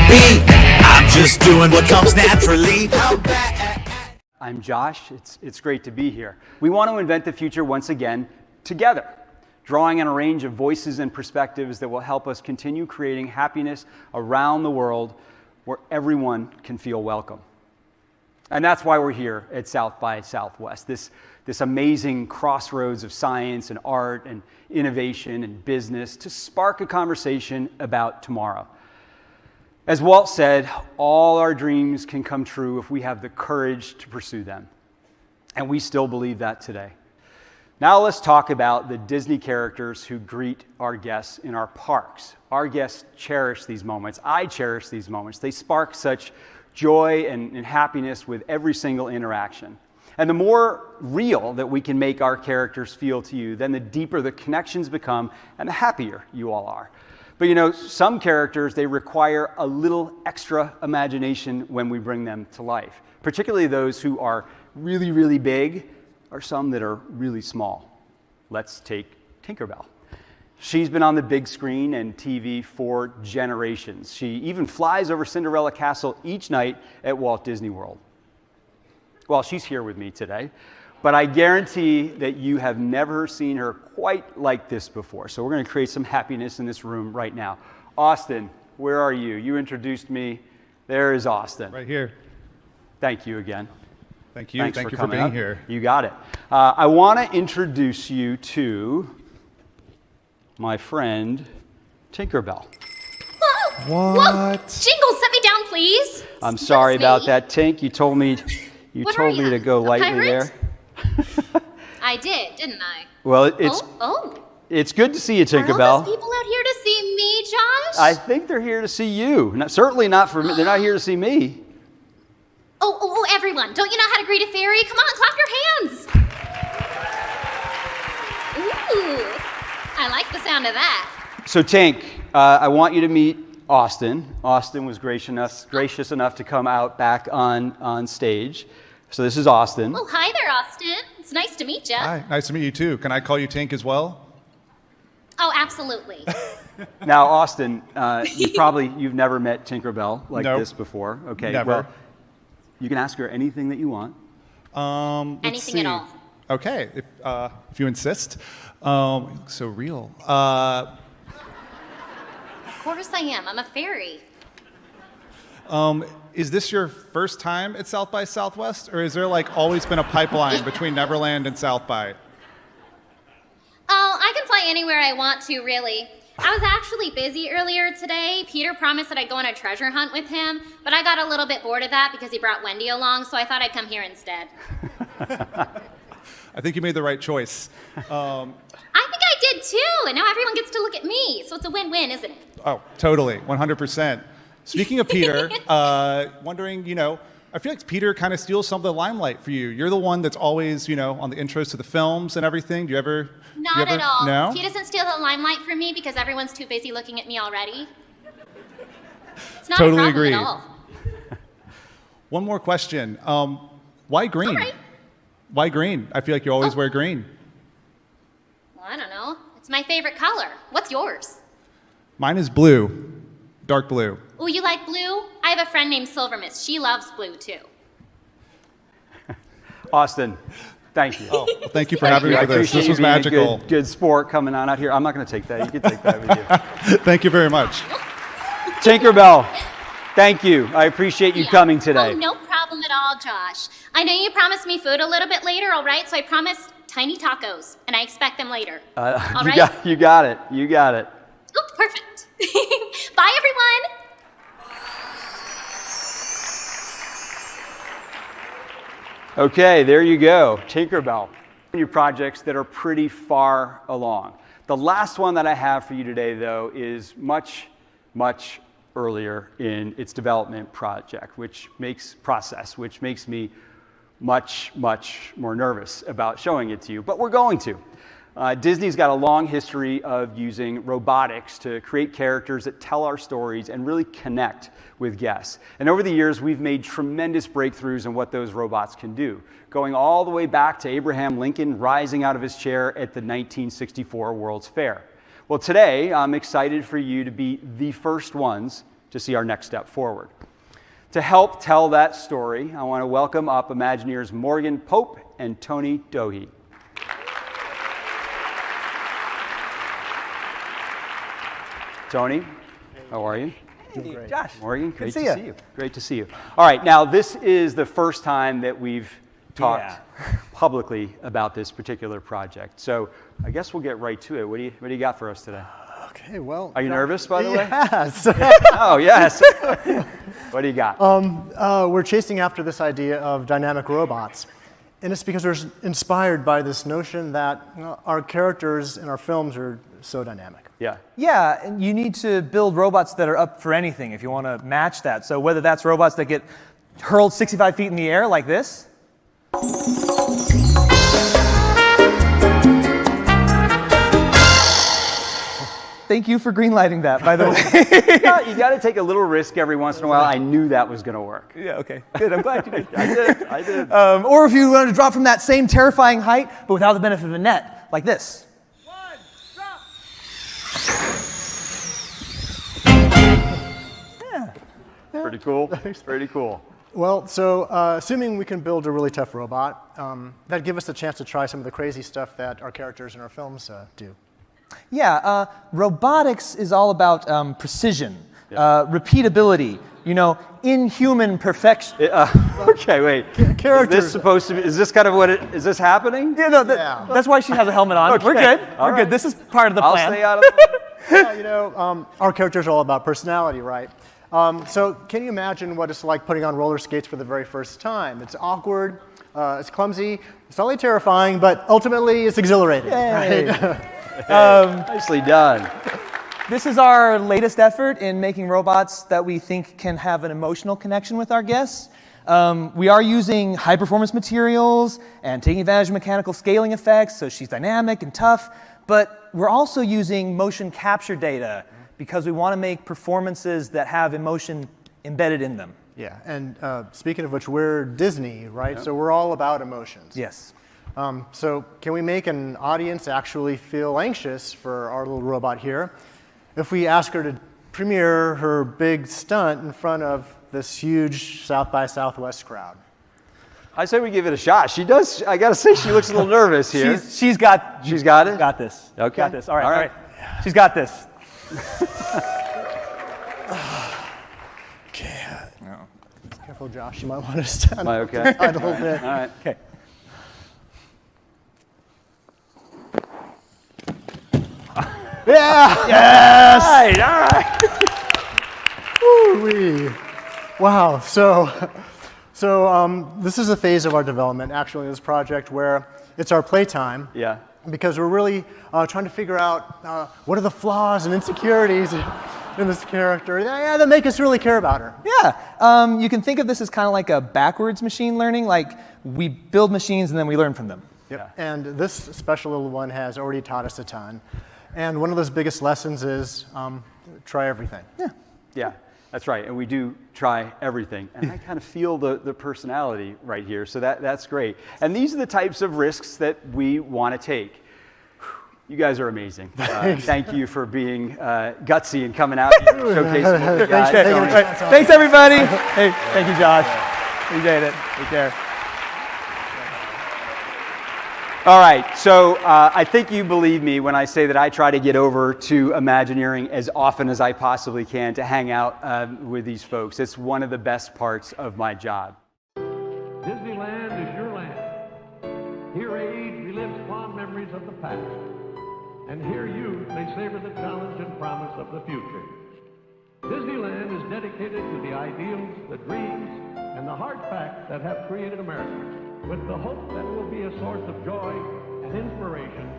be. I'm just doing what comes naturally. I'm Josh. It's great to be here. We want to invent the future once again together, drawing on a range of voices and perspectives that will help us continue creating happiness around the world where everyone can feel welcome. And that's why we're here at South by Southwest, this amazing crossroads of science and art and innovation and business to spark a conversation about tomorrow. As Walt said, all our dreams can come true if we have the courage to pursue them. And we still believe that today. Now let's talk about the Disney characters who greet our guests in our parks. Our guests cherish these moments. I cherish these moments. They spark such joy and happiness with every single interaction. And the more real that we can make our characters feel to you, then the deeper the connections become and the happier you all are. But you know, some characters, they require a little extra imagination when we bring them to life, particularly those who are really, really big or some that are really small. Let's take Tinkerbell. She's been on the big screen and TV for generations. She even flies over Cinderella Castle each night at Walt Disney World. Well, she's here with me today, but I guarantee that you have never seen her quite like this before. So we're going to create some happiness in this room right now. Austin, where are you? You introduced me. There is Austin. Right here. Thank you again. Thank you. Thanks Thank you for coming being up. here. You got it. I want to introduce you to my friend Tinkerbell. Whoa! What? Whoa! Jingles, set me down, please. I'm sorry Excuse about me. that, Tink. You told me to go A lightly pirate? there. I did, didn't I? Well, Oh. it's good to see you, Are all Tinkerbell. those people out here to see me, Josh? I think they're here to see you. Certainly not for me. They're not here to see me. Oh, everyone. Don't you know how to greet a fairy? Come on, clap your hands. Ooh, I like the sound of that. So, Tink, I want you to meet Austin. Austin was gracious enough to come out back on stage. So this is Austin. Oh, hi there, Austin. It's nice to meet you. Hi, nice to meet you too. Can I call you Tink as well? Oh, absolutely. Now, Austin, you've never met Tinkerbell like Nope. this before. Okay, Never. well, you can ask her anything that you want. Let's Anything at see. all. Okay, if you insist. You look so real. Of course I am. I'm a fairy. Is this your first time at South by Southwest, or is there like always been a pipeline between Neverland and South by? Oh, I can fly anywhere I want to, really. I was actually busy earlier today. Peter promised that I'd go on a treasure hunt with him, but I got a little bit bored of that because he brought Wendy along, so I thought I'd come here instead. I think you made the right choice. I think I did too, and now everyone gets to look at me, so it's a win-win, isn't it? Oh, totally, 100%. Speaking of Peter, wondering, I feel like Peter kind of steals some of the limelight for you. You're the one that's always, on the intros to the films and everything. Do you ever? Not at all. No? He doesn't steal the limelight from me because everyone's too busy looking at me already. It's not Totally a problem agree. at all. One more question. Why green? All right. Why green? I feel like you always wear green. Well, I don't know. It's my favorite color. What's yours? Mine is blue, dark blue. Oh, you like blue? I have a friend named Silvermist. She loves blue too. Austin, thank you. Well, thank you for having me I for this. appreciate This you was being a magical. good sport coming on out here. I'm not going to take that. You can take that with you. Thank you very much. Tinkerbell, thank you. I appreciate you coming today. Oh, no problem at all, Josh. I know you promised me food a little bit later, all right? So I promised tiny tacos, and I expect them later. All right? You got it. You got it. Oh, perfect. Bye, everyone. Okay, there you go. Tinkerbell. New projects that are pretty far along. The last one that I have for you today, though, is much, much earlier in its development which makes me much, much more nervous about showing it to you, but we're going to. Disney's got a long history of using robotics to create characters that tell our stories and really connect with guests. And over the years, we've made tremendous breakthroughs in what those robots can do, going all the way back to Abraham Lincoln rising out of his chair at the 1964 World's Fair. Well, today, I'm excited for you to be the first ones to to see our next step forward. To help tell that story, I want to welcome up Imagineers Morgan Pope and Tony Dohe. Tony, how are you? Hey, Josh. Morgan, great to see see you. Great to see you. All right, now this is the first time that we've talked publicly about this particular project. So I guess we'll get right to it. What do you got for us today? Okay, well. Are you nervous, by the way? Yes. Oh, yes. What do you got? We're chasing after this idea of dynamic robots. And it's because we're inspired by this notion that our characters in our films are so dynamic. Yeah. Yeah, and you need to build robots that are up for anything if you want to match that. So whether that's robots that get hurled 65 feet in the air like this. Thank you for greenlighting that, by the way. You got to take a little risk every once in a while. I knew that was going to work. Yeah, okay, good. I'm glad you did. I did. Or if you wanted to drop from that same terrifying height, but without the benefit of a net, like this. Pretty cool. Pretty cool. Well, so assuming we can build a really tough robot, that'd give us a chance to try some of the crazy stuff that our characters in our films do. Yeah, robotics is all about precision, repeatability, inhuman perfection. Okay, wait. Characters. Is this supposed to be, is this kind of what is this happening? Yeah, no, that's why she has a helmet on. Okay. We're good. All We're right. good. This is part of the plan. I'll stay out of the Yeah, our characters are all about personality, right? So can you imagine what it's like putting on roller skates for the very first time? It's awkward, it's clumsy, it's slightly terrifying, but ultimately it's exhilarating. Right? Nicely done. This is our latest effort in making robots that we think can have an emotional connection with our guests. We are using high-performance materials and taking advantage of mechanical scaling effects, so she's dynamic and tough, but we're also using motion capture data because we want to make performances that have emotion embedded in them. Yeah, and speaking of which, we're Disney, right? Yep. So we're all about emotions. Yes. So can we make an audience actually feel anxious for our little robot here if we ask her to premiere her big stunt in front of this huge South by Southwest crowd? I say we give it a shot. She does. I got to say, she looks a little nervous here. She's got She's got it? Got this. Okay. Got this. All right. All All right. right. She's got this. Okay. Careful, Josh. You might want to stand Am I okay? a little bit. All right. Okay. Yeah! Yes. All right. Woo-wee. Wow. So this is a phase of our development, actually, in this project where it's our playtime. Yeah. Because we're really trying to figure out what are the flaws and insecurities in this character that make us really care about her. Yeah. You can think of this as kind of like a backwards machine learning. Like we build machines and then we learn from them. Yep. Yeah. And this special little one has already taught us a ton. And one of those biggest lessons is try everything. Yeah. Yeah, that's right. And we do try everything. And I kind of feel the personality right here. So that's great. And these are the types of risks that we want to take. You guys are amazing. Thank you for being gutsy and coming out here and showcasing what we got. Thanks, everybody. Hey, thank you, Josh. Appreciate it. Take care. All right, so I think you believe me when I say that I try to get over to Imagineering as often as I possibly can to hang out with these folks. It's one of the best parts of my job. Disneyland is your land. Here age relives fond memories of the past. And here youth may savor the challenge and promise of the future. Disneyland is dedicated to the ideals, the dreams, and the hard facts that have created America, with the hope that it will be a source of joy and inspiration